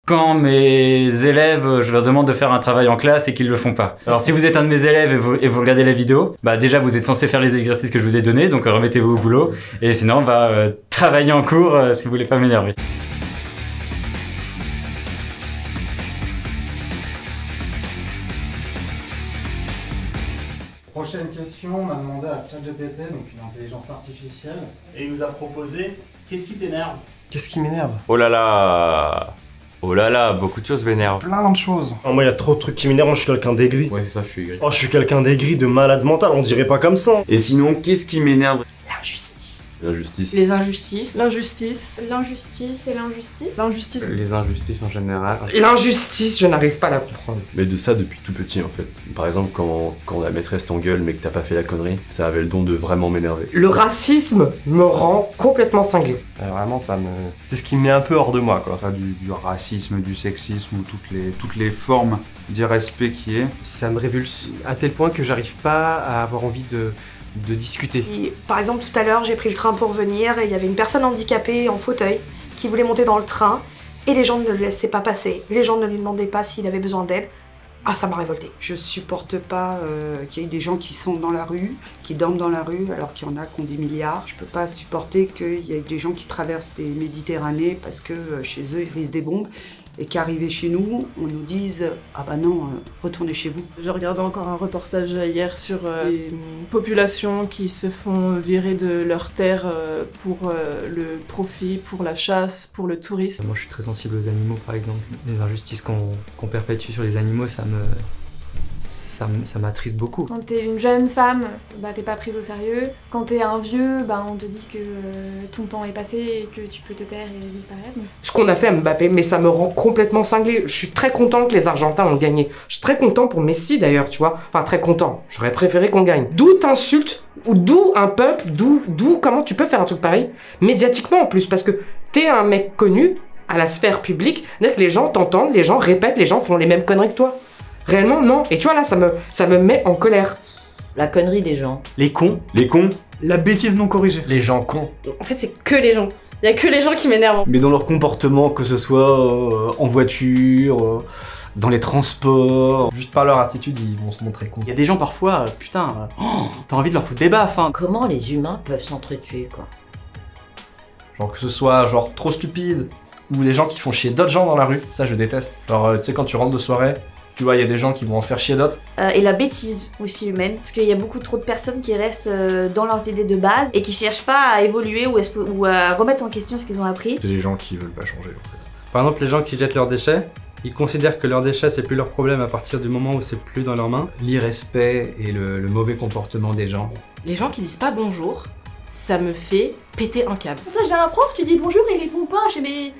quand mes élèves, je leur demande de faire un travail en classe et qu'ils le font pas. Alors si vous êtes un de mes élèves et vous regardez la vidéo, bah déjà vous êtes censé faire les exercices que je vous ai donnés, donc remettez-vous au boulot. Et sinon on va travailler en cours si vous voulez pas m'énerver. Prochaine question, on a demandé à ChatGPT, donc une intelligence artificielle. Et il nous a proposé « Qu'est-ce qui t'énerve ?» Qu'est-ce qui m'énerve? Oh là là! Oh là là, beaucoup de choses m'énervent. Plein de choses. Oh, moi, il y a trop de trucs qui m'énervent, je suis quelqu'un d'aigri. Ouais, c'est ça, je suis aigri. Oh, je suis quelqu'un d'aigri, de malade mental, on dirait pas comme ça. Et sinon, qu'est-ce qui m'énerve? L'injustice. L'injustice. Les injustices. L'injustice. L'injustice et l'injustice. L'injustice. Les injustices en général. L'injustice, je n'arrive pas à la comprendre. Mais de ça depuis tout petit en fait. Par exemple, quand la maîtresse t'engueule mais que t'as pas fait la connerie, ça avait le don de vraiment m'énerver. Le racisme me rend complètement cinglé. Vraiment, c'est ce qui me met un peu hors de moi, quoi. Enfin, du racisme, du sexisme ou toutes les formes d'irrespect qui est. Ça me révulse à tel point que j'arrive pas à avoir envie de discuter. Et, par exemple, tout à l'heure, j'ai pris le train pour venir et il y avait une personne handicapée en fauteuil qui voulait monter dans le train et les gens ne le laissaient pas passer. Les gens ne lui demandaient pas s'il avait besoin d'aide. Ah, ça m'a révoltée. Je supporte pas qu'il y ait des gens qui sont dans la rue, qui dorment dans la rue, alors qu'il y en a qui ont des milliards. Je peux pas supporter qu'il y ait des gens qui traversent des Méditerranées parce que chez eux, ils risquent des bombes. Et qu'arrivé chez nous, on nous dise « Ah bah non, retournez chez vous ». Je regardais encore un reportage hier sur les populations qui se font virer de leurs terres pour le profit, pour la chasse, pour le tourisme. Moi je suis très sensible aux animaux par exemple. Les injustices qu'on perpétue sur les animaux, ça m'attriste beaucoup. Quand t'es une jeune femme, bah t'es pas prise au sérieux. Quand t'es un vieux, bah on te dit que ton temps est passé et que tu peux te taire et disparaître. Ce qu'on a fait à Mbappé, mais ça me rend complètement cinglé. Je suis très content que les Argentins ont gagné. Je suis très content pour Messi d'ailleurs, tu vois. Enfin très content. J'aurais préféré qu'on gagne. D'où t'insultes, ou d'où un peuple, d'où comment tu peux faire un truc pareil, médiatiquement en plus, parce que t'es un mec connu à la sphère publique, c'est-à-dire que les gens t'entendent, les gens répètent, les gens font les mêmes conneries que toi. Réellement, non. Et tu vois, là, ça me met en colère. La connerie des gens. Les cons. Les cons. La bêtise non corrigée. Les gens cons. En fait, c'est que les gens. Il y a que les gens qui m'énervent. Mais dans leur comportement, que ce soit en voiture, dans les transports. Juste par leur attitude, ils vont se montrer cons. Il y a des gens parfois, putain, t'as envie de leur foutre des baffes, hein. Comment les humains peuvent s'entretuer, quoi? Genre que ce soit genre trop stupide, ou les gens qui font chier d'autres gens dans la rue, ça je déteste. Genre tu sais quand tu rentres de soirée, tu vois il y a des gens qui vont en faire chier d'autres. Et la bêtise aussi humaine, parce qu'il y a beaucoup trop de personnes qui restent dans leurs idées de base et qui cherchent pas à évoluer ou à remettre en question ce qu'ils ont appris. C'est les gens qui veulent pas changer en fait. Par exemple les gens qui jettent leurs déchets, ils considèrent que leurs déchets c'est plus leur problème à partir du moment où c'est plus dans leurs mains. L'irrespect et le mauvais comportement des gens. Les gens qui disent pas bonjour, ça me fait péter un câble. Ça, j'ai un prof, tu dis bonjour et il répond pas, je sais, mais...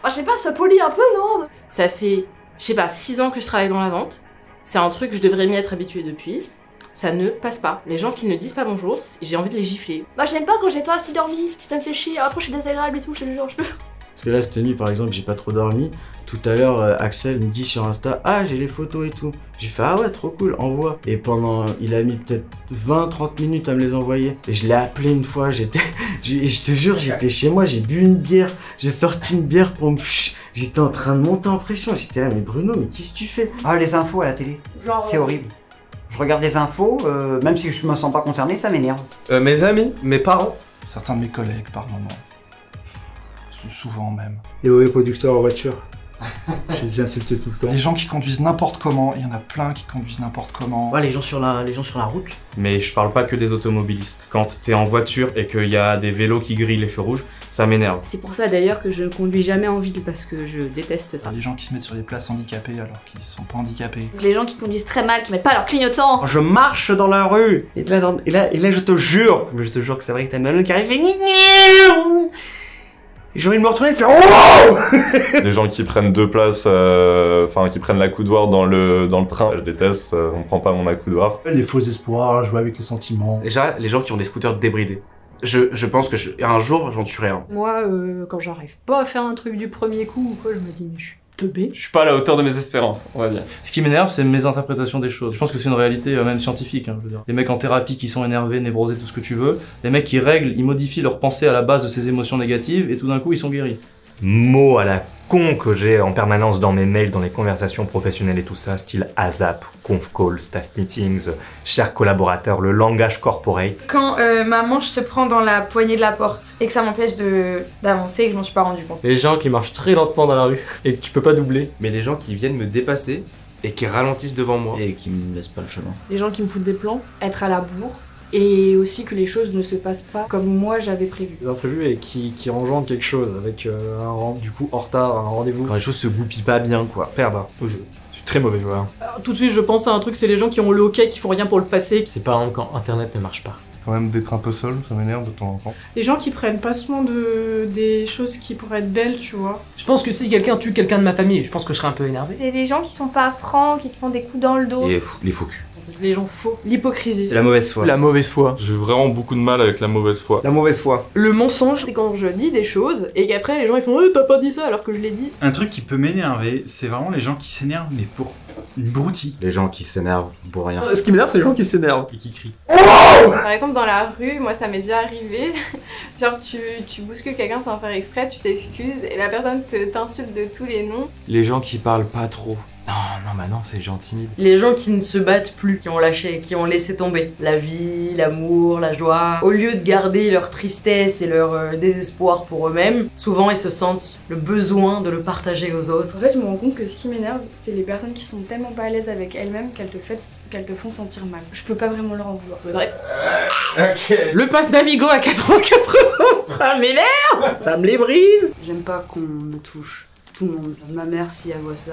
Enfin, je sais pas, sois poli un peu, non? Ça fait, je sais pas, 6 ans que je travaille dans la vente. C'est un truc que je devrais m'y être habituée depuis. Ça ne passe pas. Les gens qui ne disent pas bonjour, j'ai envie de les gifler. Bah, j'aime pas quand j'ai pas assez dormi, ça me fait chier. Après, je suis désagréable et tout, je te jure, je peux. Parce que là, cette nuit, par exemple, j'ai pas trop dormi. Tout à l'heure, Axel me dit sur Insta « Ah, j'ai les photos et tout ». J'ai fait « Ah ouais, trop cool, envoie ». Et il a mis peut-être 20-30 minutes à me les envoyer. Et je l'ai appelé une fois, je te jure, j'étais chez moi, j'ai bu une bière. J'ai sorti une bière pour me... J'étais en train de monter en pression. J'étais là « Mais Bruno, mais qu'est-ce que tu fais ?» Ah, les infos à la télé, c'est horrible. Je regarde les infos, même si je me sens pas concerné, ça m'énerve. Mes amis, mes parents. Certains de mes collègues, par moment. Souvent même. Les mauvais producteurs en voiture. Je les ai insultés tout le temps. Les gens qui conduisent n'importe comment, il y en a plein qui conduisent n'importe comment. Ouais, les gens sur la route. Mais je parle pas que des automobilistes. Quand t'es en voiture et qu'il y a des vélos qui grillent les feux rouges, ça m'énerve. C'est pour ça d'ailleurs que je ne conduis jamais en ville parce que je déteste ça. Les gens qui se mettent sur des places handicapées alors qu'ils sont pas handicapés. Les gens qui conduisent très mal, qui mettent pas leur clignotant. Je marche dans la rue et là je te jure que c'est vrai que t'as mal qui arrive et j'ai envie de me retourner et de faire oh. Les gens qui prennent deux places, qui prennent l'accoudoir dans le train, je déteste, on prend pas mon accoudoir. Les faux espoirs, jouer avec les sentiments. Déjà, les gens qui ont des scooters débridés. Je pense que un jour, j'en tuerai un. Moi, quand j'arrive pas à faire un truc du premier coup ou quoi, je me dis mais je suis teubé. Je suis pas à la hauteur de mes espérances, on va dire. Ce qui m'énerve, c'est mes interprétations des choses. Je pense que c'est une réalité même scientifique, hein, je veux dire. Les mecs en thérapie qui sont énervés, névrosés, tout ce que tu veux. Les mecs qui règlent, ils modifient leur pensée à la base de ces émotions négatives et tout d'un coup, ils sont guéris. mots à la con que j'ai en permanence dans mes mails, dans les conversations professionnelles et tout ça, style ASAP, conf call, staff meetings, chers collaborateurs, le langage corporate. Quand ma manche se prend dans la poignée de la porte et que ça m'empêche d'avancer et que je m'en suis pas rendu compte. Les gens qui marchent très lentement dans la rue et que tu peux pas doubler. Mais les gens qui viennent me dépasser et qui ralentissent devant moi. Et qui me laissent pas le chemin. Les gens qui me foutent des plans. Être à la bourre. Et aussi que les choses ne se passent pas comme moi j'avais prévu. Des imprévus et qui engendrent quelque chose avec du coup en retard, un rendez-vous. Quand les choses se goupillent pas bien quoi. Perdre au jeu. Je suis très mauvais joueur. Alors, tout de suite je pense à un truc, c'est les gens qui ont le hockey, qui font rien pour le passer. C'est par exemple quand internet ne marche pas. Quand même d'être un peu seul, ça m'énerve de temps en temps. Les gens qui prennent pas soin des choses qui pourraient être belles, tu vois. Je pense que si quelqu'un tue quelqu'un de ma famille, je pense que je serais un peu énervé. C'est les gens qui sont pas francs, qui te font des coups dans le dos. Et les faux culs. Les gens faux. L'hypocrisie. La mauvaise foi. La mauvaise foi. J'ai vraiment beaucoup de mal avec la mauvaise foi. La mauvaise foi. Le mensonge, c'est quand je dis des choses et qu'après les gens ils font t'as pas dit ça alors que je l'ai dit. Un truc qui peut m'énerver, c'est vraiment les gens qui s'énervent, mais pour une broutille. Les gens qui s'énervent pour rien. Ce qui m'énerve, c'est les gens qui s'énervent. Et qui crient. Par exemple, dans la rue, moi ça m'est déjà arrivé. Genre, tu bouscules quelqu'un sans faire exprès, tu t'excuses et la personne t'insulte de tous les noms. Les gens qui parlent pas trop. Non, c'est les gens timides. Les gens qui ne se battent plus, qui ont lâché, qui ont laissé tomber la vie, l'amour, la joie. Au lieu de garder leur tristesse et leur désespoir pour eux-mêmes, souvent ils se sentent le besoin de le partager aux autres. En fait, je me rends compte que ce qui m'énerve, c'est les personnes qui sont tellement pas à l'aise avec elles-mêmes qu'elles te font sentir mal. Je peux pas vraiment leur en vouloir. Bref. Le pass Navigo à 4,80€, ça m'énerve. Ça me les brise. J'aime pas qu'on me touche. Tout le monde. Ma mère, si elle voit ça,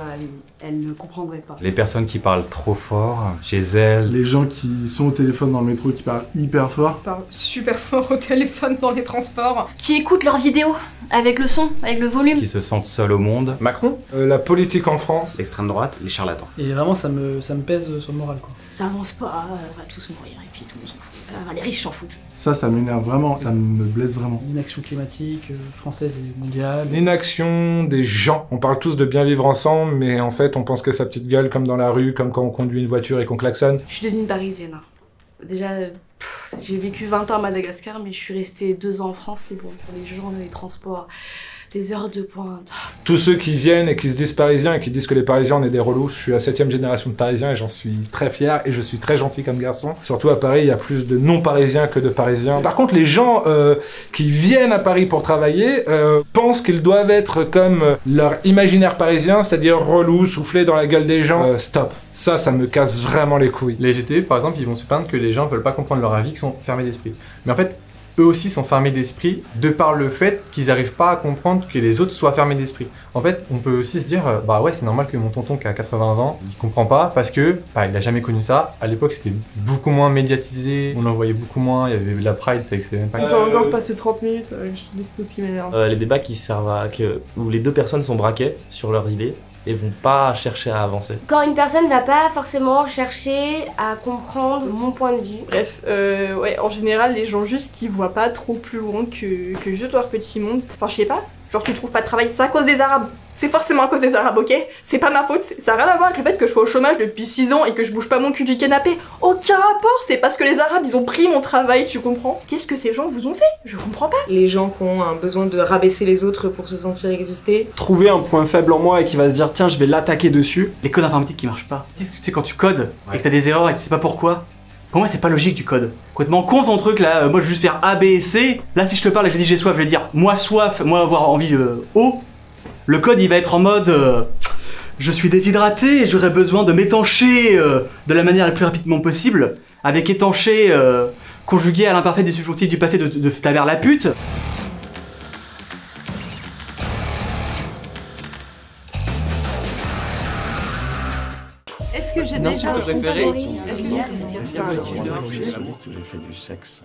elle ne comprendrait pas. Les personnes qui parlent trop fort chez elles. Les gens qui sont au téléphone dans le métro, qui parlent hyper fort. Ils parlent super fort au téléphone dans les transports. Qui écoutent leurs vidéos avec le son, avec le volume. Qui se sentent seuls au monde. Macron. La politique en France. L'extrême droite, les charlatans. Et vraiment ça me pèse sur le moral quoi. Ça avance pas, on va tous mourir et puis tout le monde s'en fout. Les riches s'en foutent. Ça m'énerve vraiment, ça me blesse vraiment. L'inaction climatique française et mondiale. L'inaction des gens. On parle tous de bien vivre ensemble, mais en fait on pense que sa petite gueule comme dans la rue, comme quand on conduit une voiture et qu'on klaxonne. Je suis devenue parisienne. Déjà, j'ai vécu 20 ans à Madagascar, mais je suis restée 2 ans en France, c'est bon. Pour les gens, les transports, les heures de pointe. Tous ceux qui viennent et qui se disent parisiens et qui disent que les parisiens on est des relous, je suis la 7ème génération de parisiens et j'en suis très fier et je suis très gentil comme garçon. Surtout à Paris, il y a plus de non-parisiens que de parisiens. Par contre, les gens qui viennent à Paris pour travailler pensent qu'ils doivent être comme leur imaginaire parisien, c'est-à-dire relou, souffler dans la gueule des gens. Stop. Ça me casse vraiment les couilles. Les GT, par exemple, ils vont se plaindre que les gens veulent pas comprendre leur avis, qu'ils sont fermés d'esprit. Mais en fait, eux aussi sont fermés d'esprit de par le fait qu'ils n'arrivent pas à comprendre que les autres soient fermés d'esprit. En fait, on peut aussi se dire, bah ouais, c'est normal que mon tonton qui a 80 ans, il comprend pas parce que il a jamais connu ça. À l'époque, c'était beaucoup moins médiatisé, on en voyait beaucoup moins, il y avait la Pride, ça existait même pas. On peut encore passer 30 minutes, je te dis tout ce qui m'énerve. Les débats qui servent où les deux personnes sont braquées sur leurs idées et vont pas chercher à avancer. Quand une personne va pas forcément chercher à comprendre mon point de vue. Bref, ouais, en général, les gens juste qui voient pas trop plus loin que juste leur petit monde. Enfin, je sais pas, genre tu trouves pas de travail, c'est à cause des Arabes. C'est forcément à cause des Arabes, ok? C'est pas ma faute, ça a rien à voir avec le fait que je sois au chômage depuis 6 ans et que je bouge pas mon cul du canapé. Aucun rapport, c'est parce que les Arabes, ils ont pris mon travail, tu comprends? Qu'est-ce que ces gens vous ont fait? Je comprends pas. Les gens qui ont un besoin de rabaisser les autres pour se sentir exister. Trouver un point faible en moi et qui va se dire tiens, je vais l'attaquer dessus. Les codes informatiques qui marchent pas. Tu sais, quand tu codes et que t'as des erreurs et que tu sais pas pourquoi. Pour moi, c'est pas logique du code. Complètement con ton truc là, moi je veux juste faire A, B et C. Là, si je te parle et je te dis j'ai soif, je vais dire moi soif, moi avoir envie O. Le code il va être en mode je suis déshydraté et j'aurais besoin de m'étancher de la manière la plus rapidement possible. Avec étancher conjugué à l'imparfait des subjonctifs du passé de ta mère la pute. Est-ce que j'ai Une déjà insulte préférée? Est-ce que J'ai fait du sexe.